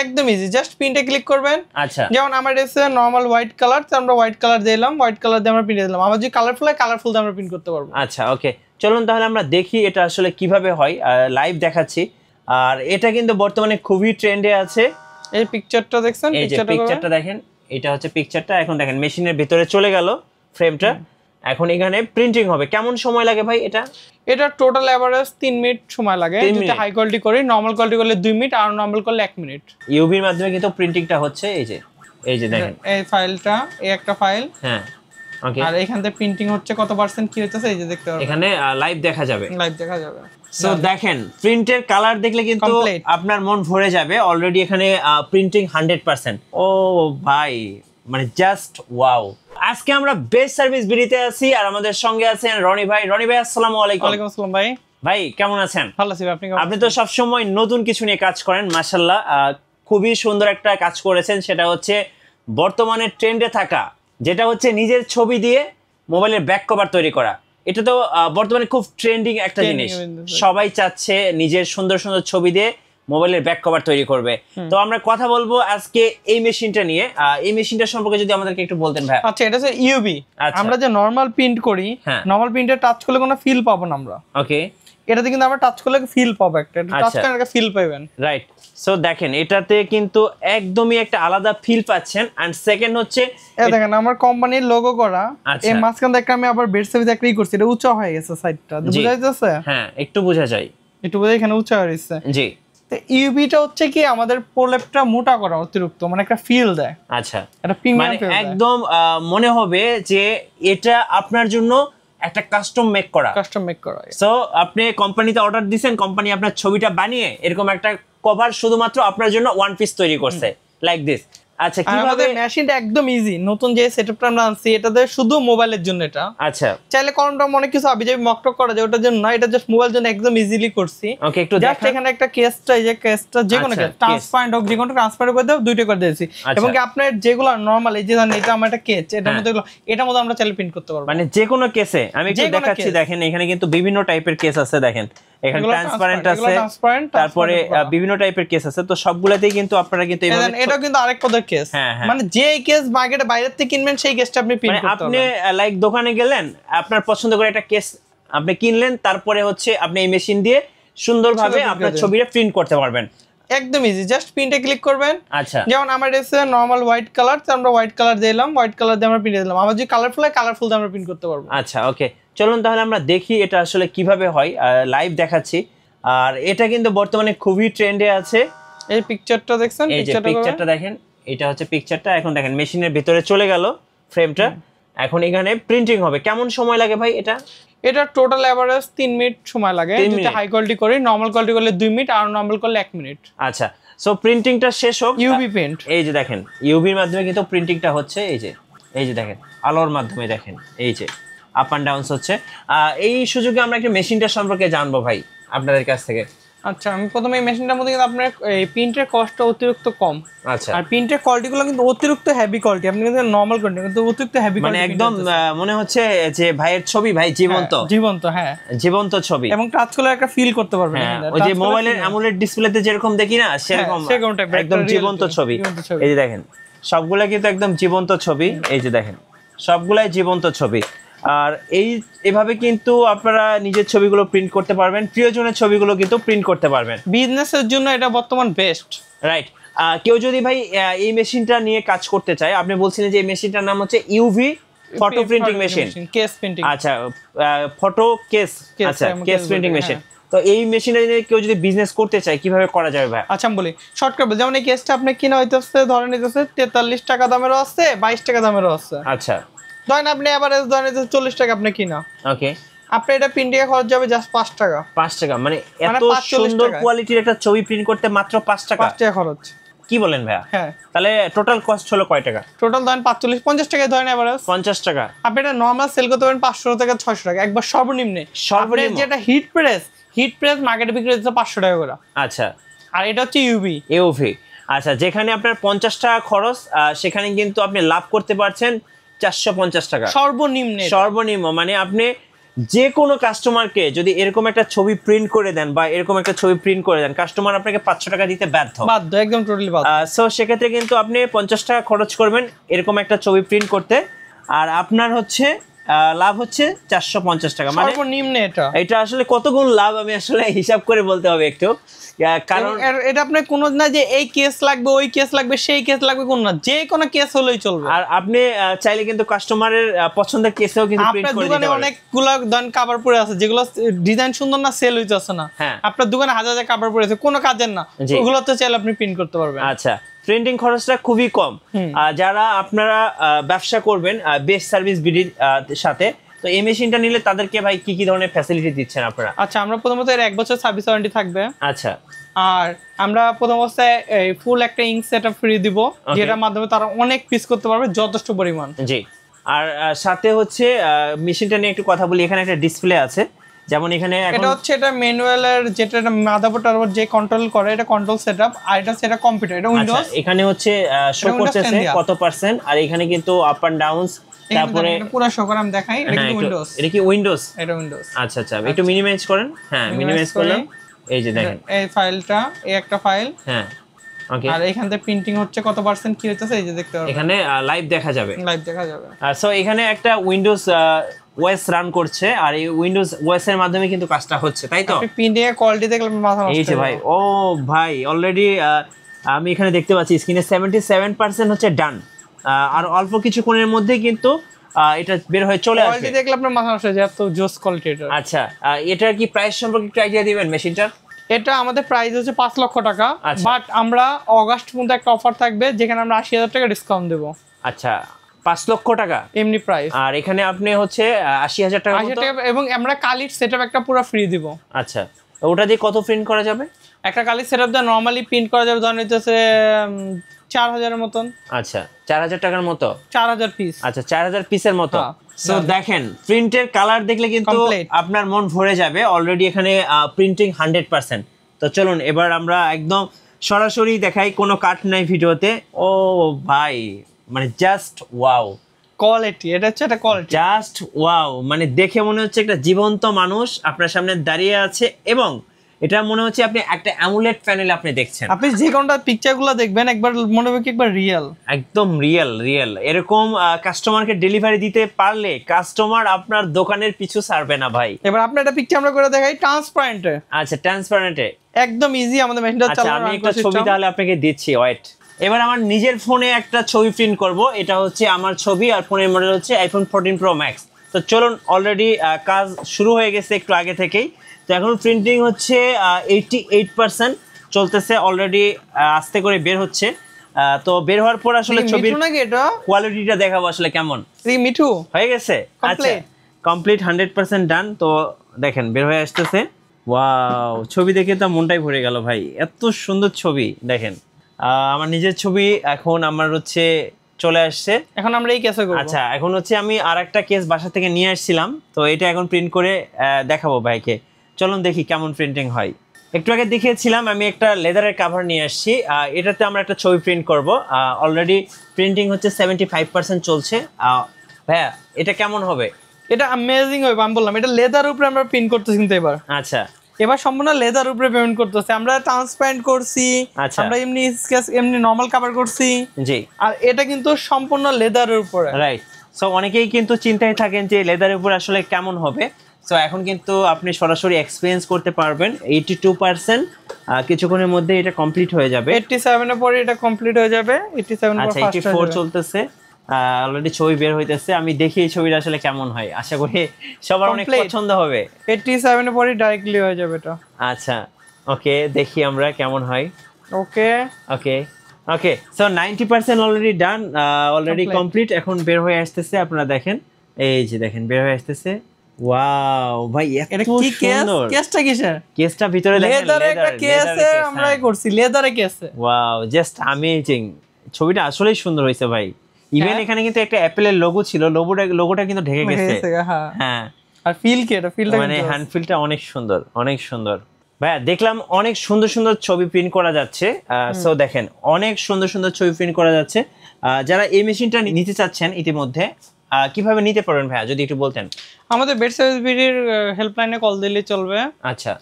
একদম easy, just প্রিন্টে click করবেন। আচ্ছা, যেমন আমার এসে নরমাল হোয়াইট কালার, তো আমরা হোয়াইট কালার দিলাম, হোয়াইট কালার দিয়ে আমরা প্রিন্ট দিলাম। আমার যদি কালারফুল হয় কালারফুল দিয়ে আমরা প্রিন্ট করতে পারবো। আচ্ছা, ওকে, চলুন তাহলে আমরা দেখি এটা আসলে কিভাবে হয়, লাইভ দেখাচ্ছি। আর এটা কিন্তু বর্তমানে খুবই ট্রেন্ডে আছে। এই পিকচারটা দেখছেন, এই যে পিকচারটা দেখেন, এটা হচ্ছে পিকচারটা। এখন দেখেন মেশিনের ভিতরে চলে গেল ফ্রেমটা। এখন এখানে প্রিন্টিং হবে। কেমন সময় লাগে ভাই এটা? এটা টোটাল এভারেজ 3 মিনিট সময় লাগে যদি হাই কোয়ালিটি করি। নরমাল কোয়ালিটি করলে 2 মিনিট, আর নরমাল করলে 1 মিনিট। ইউভির মাধ্যমে কিন্তু প্রিন্টিংটা হচ্ছে। এই যে দেখেন এই ফাইলটা, এই একটা ফাইল। হ্যাঁ, ওকে। আর এখান থেকে প্রিন্টিং হচ্ছে কত পার্সেন্ট কি হচ্ছে এই যে দেখতে পারবেন, এখানে লাইভ দেখা যাবে। লাইভ দেখা যাবে। সো দেখেন প্রিন্টের কালার দেখলে কিন্তু আপনার মন ভরে যাবে। অলরেডি এখানে প্রিন্টিং 100%। ও ভাই, মানে জাস্ট ওয়াও। আজকে আমরা বেস্ট সার্ভিস বিডিতে আছি, আর আমাদের সঙ্গে আছেন রনি ভাই। রনি ভাই, আসসালামু আলাইকুম। ওয়ালাইকুম আসসালাম ভাই। ভাই কেমন আছেন? ভালো আছি। আপনি তো সব সময় নতুন কিছু নিয়ে কাজ করেন, মাশাআল্লাহ। খুবই সুন্দর একটা কাজ করেছেন, সেটা হচ্ছে বর্তমানে ট্রেন্ডে থাকা, যেটা হচ্ছে নিজের ছবি দিয়ে মোবাইলের ব্যাক কভার তৈরি করা। এটা তো বর্তমানে খুব ট্রেন্ডিং একটা জিনিস। সবাই চাচ্ছে নিজের সুন্দর সুন্দর ছবি দিয়ে মোবাইলের ব্যাক কভার তৈরি করবে। তো আমরা কথা বলবো আজকে এই মেশিনটা নিয়ে। এই মেশিনটা সম্পর্কে যদি আমাদেরকে একটু বলতেন ভাই। আচ্ছা, এটা হচ্ছে ইউভি। আমরা যে নরমাল প্রিন্ট করি, নরমাল প্রিন্টে টাচ করলে কোনো ফিল পাবো না আমরা। ওকে, এটাতে কিন্তু আমরা টাচ করলে ফিল পাবো, একটা টাচ করলে একটা ফিল পাবেন। রাইট। সো দেখেন এটাতে কিন্তু একদমই একটা আলাদা ফিল পাচ্ছেন। এন্ড সেকেন্ড হচ্ছে এই দেখেন আমার কোম্পানির লোগো করা। এই মাঝখান থেকে আমি আবার বেড সাইজ একটা করছি, এটা উঁচা হয়ে গেছে সাইডটা, বুঝা যাচ্ছে? হ্যাঁ, একটু বোঝা যায়, একটু বোঝা, এখানে উঁচা হয়ে গেছে। জি। তো ইউভিটা হচ্ছে কি আমাদের প্রলেপটা মোটা করা অতিরিক্ত, মানে একটা ফিল দেয়। আচ্ছা, এটা প্রিমিয়াম মানে ফিল দেয়। একদম মনে হবে যে এটা আপনার জন্য একটা কাস্টম মেক করা। সো আপনি কোম্পানিতে অর্ডার দিবেন, কোম্পানি আপনার ছবিটা বানিয়ে এরকম একটা কভার শুধুমাত্র আপনার জন্য ওয়ান পিস তৈরি করছে, লাইক দিস। আচ্ছা, কিভাবে? মেশিনটা একদম ইজি। নতুন যে সেটআপটা আমরা আনছি এটাতে শুধু মোবাইলের জন্য। এটা আচ্ছা, চাইলে কলমটা অনেক কিছু আবিজাবি মকটক করা যায়, ওটার জন্য না। এটা জাস্ট মোবাইল জন্য একদম ইজিলি করছি। ওকে, একটু দেখেন এখানে একটা কেসটা, এই যে কেসটা যে কোনো কেস ট্রান্সপারেন্ট হোক, যে কোনো ট্রান্সপারেন্ট করে দাও, দুইটা করে দিয়েছি। এবং কি আপনার যেগুলো নরমাল, এই যে জানেন এটা আমার একটা কেস, এটার মধ্যে এটার মধ্যে আমরা চাইলে প্রিন্ট করতে পারবো। মানে যে কোনো কেসে আমি একটু দেখাচ্ছি। দেখেন এখানে কিন্তু বিভিন্ন টাইপের কেস আছে। দেখেন এখানে ট্রান্সপারেন্ট আছে, তারপরে বিভিন্ন টাইপের কেস আছে। তো সবগুলাতেই কিন্তু আপনারা কিন্তু এইভাবে, এটা কিন্তু আরেক পদের কেস, মানে যে কেস মার্কেটে বাইরে থেকে কিনবেন সেই কেসটা আপনি প্রিন্ট করতে পারবেন। আপনি লাইক দোকানে গেলেন, আপনার পছন্দ করে একটা কেস আপনি কিনলেন, তারপরে হচ্ছে আপনি এই মেশিন দিয়ে সুন্দরভাবে আপনার ছবিটা প্রিন্ট করতে পারবেন। একদম ইজি, জাস্ট প্রিন্টে ক্লিক করবেন। আচ্ছা, যেমন আমার এসে নরমাল হোয়াইট কালার, তো আমরা হোয়াইট কালার দিলাম, হোয়াইট কালার দিয়ে আমরা প্রিন্ট দিলাম। আমার যদি কালারফুল হয় কালারফুল দিয়ে আমরা প্রিন্ট করতে পারবো। আচ্ছা, ওকে, চলুন তাহলে আমরা দেখি এটা আসলে কিভাবে হয়, লাইভ দেখাচ্ছি। আর এটা কিন্তু বর্তমানে খুবই ট্রেন্ডে আছে। এই পিকচারটা দেখছেন, এই যে পিকচারটা দেখেন, এটা হচ্ছে পিকচারটা। এখন দেখেন মেশিনের ভিতরে চলে গেল ফ্রেমটা। এখন এখানে প্রিন্টিং হবে। কেমন সময় লাগে ভাই এটা? এটা টোটাল এভারেজ 3 মিনিট সময় লাগে যদি হাই কোয়ালিটি করি। নরমাল কোয়ালিটি করলে 2 মিনিট, আর নরমাল করলে 1 মিনিট। আচ্ছা, সো প্রিন্টিংটা শেষ হোক। ইউভি প্রিন্ট, এই যে দেখেন ইউভির মাধ্যমে কিন্তু প্রিন্টিংটা হচ্ছে। এই যে দেখেন আলোর মাধ্যমে দেখেন এই যে আপ অ্যান্ড ডাউনস হচ্ছে। এই সুযোগে আমরা একটা মেশিনটা সম্পর্কে জানবো ভাই আপনাদের কাছ থেকে। আচ্ছা, আমি প্রথমে এই মেশিনটার মধ্যে কিন্তু আপনার এই প্রিন্টের কস্টটা অতিরিক্ত কম। আচ্ছা, আর প্রিন্টের কোয়ালিটিগুলো কিন্তু অতিরিক্ত হেভি কোয়ালিটি। আপনি কিন্তু নরমাল কোয়ালিটি কিন্তু অতিরিক্ত হেভি মানে একদম মনে হচ্ছে যে ভাইয়ের ছবি ভাই জীবন্ত। হ্যাঁ, জীবন্ত ছবি। এবং টাচ করলে একটা ফিল করতে পারবেন। ওই যে মোবাইলের অ্যামোলেড ডিসপ্লেতে যেরকম দেখি না, সেরকম একদম জীবন্ত ছবি। এই যে দেখেন সবগুলা কিন্তু একদম জীবন্ত ছবি। এই যে দেখেন সবগুলাই জীবন্ত ছবি। আর এভাবে কিন্তু আপনারা নিজের ছবিগুলো প্রিন্ট করতে পারবেন, প্রিয়জনের ছবিগুলো কিন্তু প্রিন্ট করতে পারবেন। বিজনেসের জন্য এটা বর্তমান বেস্ট, রাইট। কেউ যদি ভাই এই মেশিনটা নিয়ে কাজ করতে চায়, আপনি বলছিলেন যে এই মেশিনটার নাম হচ্ছে UV photo printing machine, case printing. আচ্ছা, ফটো কেস, আচ্ছা কেস প্রিন্টিং মেশিন। তো এই মেশিনে কেউ যদি বিজনেস করতে চায় কিভাবে করা যাবে ভাই? আচ্ছা আমি বলি শর্টকাট বলি। যেমন এই কেসটা আপনি কিনা হইতেছে ধরেন নিতেছে 43 টাকা দামেরও আছে, 22 টাকা দামেরও আছে। আচ্ছা, ধরেন আপনি এভারেজ ধরেন 40 টাকা আপনি কিনা। ওকে, আপনি এটা প্রিন্টিং এ খরচ যাবে জাস্ট 5 টাকা। 5 টাকা মানে এত সুন্দর কোয়ালিটির একটা ছবি প্রিন্ট করতে মাত্র 5 টাকা? 5 টাকা খরচ। কি বলেন ভাইয়া? হ্যাঁ। তাহলে টোটাল কস্ট হলো কয় টাকা? টোটাল ধরেন 45 50 টাকা ধরেন এভারেজ 50 টাকা। আপনি এটা নরমাল সেল করতে পারেন 500 থেকে 600 টাকা একবার সর্বনিম্নে। যেটা হিট প্রেস মার্কেটে বিক্রি হচ্ছে 500 টাকা করে। আচ্ছা, আর এটা হচ্ছে ইউভি। আচ্ছা, যেখানে আপনার 50 টাকা খরচ, সেখানে কিন্তু আপনি লাভ করতে পারছেন 450 টাকা সর্বনিম্ন। মানে আপনি যে কোনো কাস্টমারকে যদি এরকম একটা ছবি প্রিন্ট করে দেন বা এরকম একটা ছবি প্রিন্ট করে দেন, কাস্টমার আপনাকে 500 টাকা দিতে বাধ্য, একদম টোটালি বাধ্য। সো সেক্ষেত্রে কিন্তু আপনি 50 টাকা খরচ করবেন এরকম একটা ছবি প্রিন্ট করতে, আর আপনার হচ্ছে লাভ হচ্ছে 450 টাকা। মানে সর্বনিম্ন এটা আসলে কত গুণ লাভ আমি আসলে হিসাব করে বলতে হবে একটু, কারণ এটা আপনার কোনো না যে এই কেস লাগবে ওই কেস লাগবে সেই কেস লাগবে কোন না, যে কোনো কেস হলেই চলবে। আর আপনি চাইলে কিন্তু কাস্টমারের পছন্দের কেসেও কিন্তু প্রিন্ট করে দিতে পারেন। আপনার দোকানে অনেকগুলো দান কাভার পড়ে আছে যেগুলো ডিজাইন সুন্দর না, সেল হইতেছে না, আপনার দোকানে হাজার হাজার কাভার পড়ে আছে কোনো কাজের না, ওগুলো তো চাইলে আপনি প্রিন্ট করতে পারবেন। আচ্ছা, প্রিন্টিং খরচটা খুবই কম। যারা আপনারা ব্যবসা করবেন বেস্ট সার্ভিস বিডির সাথে, তো এই মেশিনটা নিলে তাদেরকে ভাই কি কি ধরনের ফ্যাসিলিটি দিচ্ছেন আপনারা? আচ্ছা, আমরা প্রথমত এর 1 বছর সার্ভিস ওয়ারেন্টি থাকবে। আচ্ছা, আর আমরা প্রথম অবস্থায় ফুল একটা ইঙ্ক সেটআপ ফ্রি দিব, যেটার মাধ্যমে তারা অনেক পিস করতে পারবে যথেষ্ট পরিমাণ। জি, আর সাথে হচ্ছে মেশিনটা নিয়ে একটু কথা বলি। এখানে একটা ডিসপ্লে আছে, যেমন এখানে এটা হচ্ছে এটা ম্যানুয়ালের যেটা মাদারবোর্ড আর যে কন্ট্রোল করে, এটা কন্ট্রোল সেটআপ, আর এটা সেটা কম্পিউটার, এটা উইন্ডোজ। এখানে হচ্ছে শো করতেছে কত পার্সেন্ট, আর এখানে কিন্তু আপ এন্ড ডাউনস, তারপরে পুরো শো করে আমি দেখাই। এটা কিন্তু উইন্ডোজ, এটা কি উইন্ডোজ? এটা উইন্ডোজ। আচ্ছা আচ্ছা, একটু মিনিমাইজ করেন। হ্যাঁ, মিনিমাইজ করলাম। এই যে দেখেন এই ফাইলটা, এই একটা ফাইল। হ্যাঁ, ওকে। আর এখান থেকে প্রিন্টিং হচ্ছে কত পার্সেন্ট কি হইতাছে এই যে দেখতে পারবেন, এখানে লাইভ দেখা যাবে, লাইভ দেখা যাবে। সো এখানে একটা উইন্ডোজ ওএস রান করছে, আর এই উইন্ডোজ ওএস এর মাধ্যমে কিন্তু কাজটা হচ্ছে, তাই তো? আপনি প্রিন্টিং এর কোয়ালিটি দেখলে মাথা নষ্ট। এই যে ভাই, ও ভাই অলরেডি আমি এখানে দেখতে পাচ্ছি স্ক্রিনে 77% হচ্ছে ডান, আর অল্প কিছুক্ষণের মধ্যে কিন্তু এটা বের হয়ে চলে আসবে। কোয়ালিটি দেখলে আপনার মাথা নষ্ট হয়ে যায়, এত জোস কোয়ালিটি এটা। আচ্ছা, এটার কি প্রাইস সম্পর্কে একটু আইডিয়া দিবেন মেশিনটার? এটা আমাদের প্রাইস হচ্ছে 5 লক্ষ টাকা, বাট আমরা অগাস্ট পর্যন্ত একটা অফার থাকবে যেখানে আমরা 80,000 টাকা ডিসকাউন্ট দেব। আচ্ছা, 5 লক্ষ টাকা এমনি প্রাইস, আর এখানে আপনি হচ্ছে 80,000 টাকা মতো, এবং আমরা কালির সেটআপ একটা পুরো ফ্রি দিব। আচ্ছা, ওটা দিয়ে কত প্রিন্ট করা যাবে? একটা কালির সেটআপ দিয়ে নরমালি প্রিন্ট করা যাবে ধরুন হচ্ছে 4,000 এর মতন। আচ্ছা, 4,000 টাকার মতো, 4,000 পিস। আচ্ছা, 4,000 পিসের মতো। সো দেখেন, প্রিন্টের কালার দেখলে কিন্তু আপনার মন ভরে যাবে। অলরেডি এখানে প্রিন্টিং 100%। তো চলুন এবার আমরা একদম সরাসরি দেখাই, কোনো কাট নাই ভিডিওতে। ও ভাই, মানে জাস্ট ওয়াও কোয়ালিটি, এটা হচ্ছে একটা কোয়ালিটি, জাস্ট ওয়াও। মানে দেখে মনে হচ্ছে একটা জীবন্ত মানুষ আপনার সামনে দাঁড়িয়ে আছে, এবং এটা মনে হচ্ছে আপনি একটা অ্যামুলেট প্যানেল আপনি দেখছেন। আপনি যে কোনটা পিকচারগুলো দেখবেন একবার মনে হবে কি একবার রিয়েল, একদম রিয়েল। এরকম কাস্টমারকে ডেলিভারি দিতে পারলে কাস্টমার আপনার দোকানের পিছু ছাড়বে না ভাই। এবার আপনি একটা পিকচার আমরা করে দেখাই ট্রান্সপারেন্টে। আচ্ছা, ট্রান্সপারেন্টে একদম ইজি আমাদের মেশিনটা চালানো। আমি একটা ছবি তাহলে আপনাকে দিচ্ছি, ওয়েট। এবার আমার নিজের ফোনে একটা ছবি প্রিন্ট করব। এটা হচ্ছে আমার ছবি, আর ফোনের মডেল হচ্ছে আইফোন 14 প্রো ম্যাক্স। তো চলুন, অলরেডি কাজ শুরু হয়ে গেছে একটু আগে থেকেই। তো এখন প্রিন্টিং হচ্ছে 88% চলতেছে অলরেডি, আস্তে করে বের হচ্ছে। তো বের হওয়ার পর আসলে ছবির কোয়ালিটিটা দেখাবো আসলে কেমন। মিঠু হয়ে গেছে, আচ্ছা কমপ্লিট 100% ডান। তো দেখেন বের হয়ে আসতেছে, ওয়াও, ছবি দেখে তো মনটাই ভরে গেল ভাই, এত সুন্দর ছবি। দেখেন আমার নিজের ছবি এখন আমার হচ্ছে চলে আসছে। এখন আমরা এই কেসে করব। আচ্ছা, এখন হচ্ছে আমি আরেকটা কেস বাসা থেকে নিয়ে আসছিলাম, তো এটা এখন প্রিন্ট করে দেখাবো ভাইকে। চলুন দেখি কেমন প্রিন্টিং হয়। একটু আগে দেখিয়েছিলাম আমি একটা লেদারের কভার নিয়ে আসছি, এটাতে আমরা একটা ছবি প্রিন্ট করব। অলরেডি প্রিন্টিং হচ্ছে 75% চলছে। ভাইয়া এটা কেমন হবে? এটা অ্যামেজিং হবে, আমি বললাম এটা লেদার উপরে আমরা প্রিন্ট করতেছি কিন্তু এবার। আচ্ছা, এবার সম্পূর্ণ লেদার উপরে পেমেন্ট করতেছে। আমরা ট্রান্সপারেন্ট করছি, আমরা এমনি স্কেচ এমনি নরমাল কভার করছি। জি, আর এটা কিন্তু সম্পূর্ণ লেদারের উপরে, রাইট। সো অনেকেই কিন্তু চিন্তায় থাকেন যে লেদারের উপর আসলে কেমন হবে। সো এখন কিন্তু আপনি সরাসরি এক্সপেরিয়েন্স করতে পারবেন। 82% কিছুক্ষণের মধ্যে এটা কমপ্লিট হয়ে যাবে। 87 এর পরে এটা কমপ্লিট হয়ে যাবে। 87 আচ্ছা, 84 চলতেছে, অলরেডি ছবি বের হইতেছে। আমি দেখি এই ছবিটা আসলে কেমন হয়, আশা করি সবার অনেক পছন্দ হবে। 87 এর পরে ডাইরেক্টলি হয়ে যাবে এটা। আচ্ছা, ওকে, দেখি আমরা কেমন হয়। Okay okay okay, so 90% already done, already complete. এখন বের হয়ে আসতেছে, আপনারা দেখেন, এই যে দেখেন বের হয়ে আসতেছে। ওয়াও ভাই, এটা কি সুন্দর। কেসটা কিসের? কেসটা ভিতরে দেখেন, লেদারে একটা কেসে আমরাই করছি, লেদারে কেসে। Wow, just amazing. ছবিটা আসলেই সুন্দর হয়েছে ভাই। ইভেন এখানে কিন্তু একটা অ্যাপেলের লোগো ছিল, লোগোটা কিন্তু ঢেকে গেছে। হ্যাঁ, আর ফিল কি, এটা ফিলটা মানে হ্যান্ড ফিলটা অনেক সুন্দর, অনেক সুন্দর। ভাইয়া দেখলাম অনেক সুন্দর সুন্দর ছবি প্রিন্ট করা যাচ্ছে। সো দেখেন অনেক সুন্দর সুন্দর ছবি প্রিন্ট করা যাচ্ছে। যারা এই মেশিনটা নিতে চাচ্ছেন ইতিমধ্যে, কিভাবে নিতে পারবেন ভাইয়া যদি একটু বলতেন। আমাদের বেড সার্ভিস বিডির হেল্পলাইনে কল দিলে চলবে। আচ্ছা,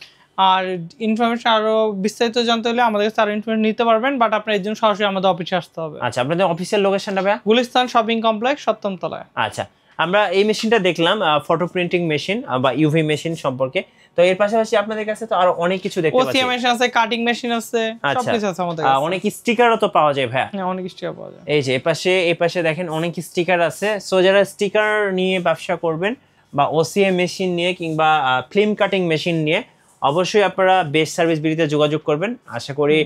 আর ইনফরমেশন আরো বিস্তারিত জানতে হলে আমাদের কাছে আরো ইনফরমেশন নিতে পারবেন, বাট আপনার এর জন্য সরাসরি আমাদের অফিসে আসতে হবে। আচ্ছা, আপনাদের অফিসের লোকেশনটা ভাইয়া? গুলিস্তান শপিং কমপ্লেক্স, 7ম তলায়। আচ্ছা, আমরা এই মেশিনটা দেখলাম ফটো প্রিন্টিং মেশিন বা ইউভি মেশিন সম্পর্কে। তো এর পাশাপাশি আপনাদের কাছে তো আরো অনেক কিছু দেখতে পাচ্ছি। ওসিএম মেশিন আছে, কাটিং মেশিন আছে, সবকিছু আছে আমাদের কাছে। অনেক স্টিকারও তো পাওয়া যায় ভাইয়া। হ্যাঁ, অনেক স্টিকার পাওয়া যায়। এই যে এপাশে দেখেন অনেক স্টিকার আছে। সো যারা স্টিকার নিয়ে ব্যবসা করবেন বা ওসিএম মেশিন নিয়ে কিংবা ফিল্ম কাটিং মেশিন নিয়ে, অবশ্যই আপনারা বেস্ট সার্ভিস বিডিতে যোগাযোগ করবেন। আশা করি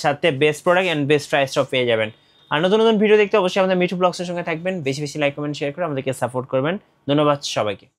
সাথে বেস্ট প্রোডাক্ট এন্ড বেস্ট প্রাইসটাও পেয়ে যাবেন। আর নতুন নতুন ভিডিও দেখতে অবশ্যই আমাদের মিঠু ব্লগসের সঙ্গে থাকবেন। বেশি বেশি লাইক কমেন্ট শেয়ার করে আমাদেরকে সাপোর্ট করবেন। ধন্যবাদ সবাইকে।